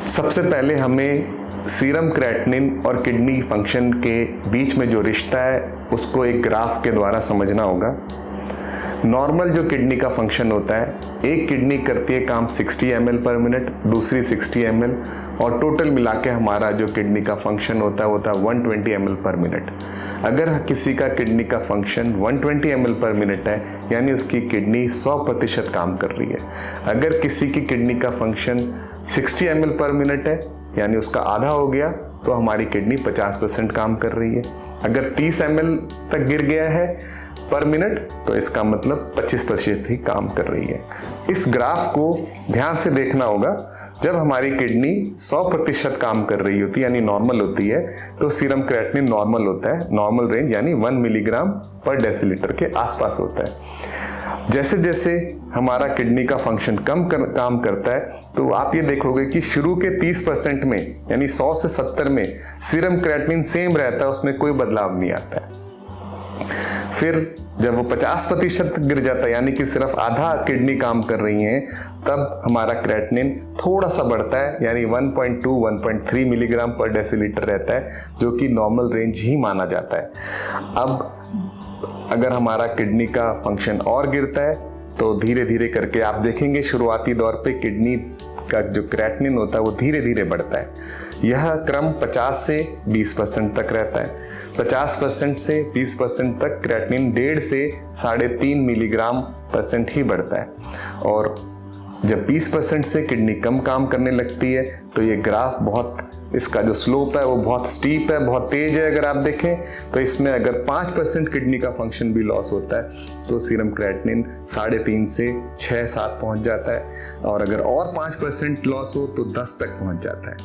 सबसे पहले हमें सीरम क्रेटिनिन और किडनी फंक्शन के बीच में जो रिश्ता है उसको एक ग्राफ के द्वारा समझना होगा। नॉर्मल जो किडनी का फंक्शन होता है, एक किडनी करती है काम 60 ml पर मिनट, दूसरी 60 ml, और टोटल मिला के हमारा जो किडनी का फंक्शन होता है वो होता है 120 ml पर मिनट। अगर किसी का किडनी का फंक्शन 120 ml पर मिनट है यानी उसकी किडनी 100% काम कर रही है। अगर किसी की किडनी का फंक्शन 60 ml पर मिनट है यानी उसका आधा हो गया तो हमारी किडनी 50% काम कर रही है। अगर 30 ml तक गिर गया है पर मिनट तो इसका मतलब 25% ही काम कर रही है। इस ग्राफ को ध्यान से देखना होगा। जब हमारी किडनी 100% काम कर रही होती है यानी नॉर्मल होती है तो सीरम क्रेटिनिन नॉर्मल होता है, नॉर्मल रेंज यानी 1 मिलीग्राम पर डेसीलीटर के आसपास होता है। जैसे जैसे हमारा किडनी का फंक्शन काम करता है तो आप ये देखोगे कि शुरू के 30% में यानी 100 से 70 में सीरम क्रेटिनिन सेम रहता है, उसमें कोई बदलाव नहीं आता है। फिर जब वो 50% गिर जाता है यानी कि सिर्फ आधा किडनी काम कर रही है तब हमारा क्रेटिनिन थोड़ा सा बढ़ता है यानी 1.2-1.3 मिलीग्राम पर डेसीलीटर रहता है, जो कि नॉर्मल रेंज ही माना जाता है। अब अगर हमारा किडनी का फंक्शन और गिरता है तो धीरे धीरे करके आप देखेंगे शुरुआती दौर पे किडनी का जो क्रेटिनिन होता है वो धीरे धीरे बढ़ता है। यह क्रम 50 से 20% तक रहता है। 50% से 20% तक क्रेटिनिन 1.5 से 3.5 मिलीग्राम % ही बढ़ता है, और जब 20% से किडनी कम काम करने लगती है तो ये ग्राफ इसका जो स्लोप है वो बहुत स्टीप है, बहुत तेज है। अगर आप देखें तो इसमें अगर 5% किडनी का फंक्शन भी लॉस होता है तो सीरम क्रेटिनिन 3.5 से 6-7 पहुंच जाता है, और अगर और 5% लॉस हो तो 10 तक पहुंच जाता है।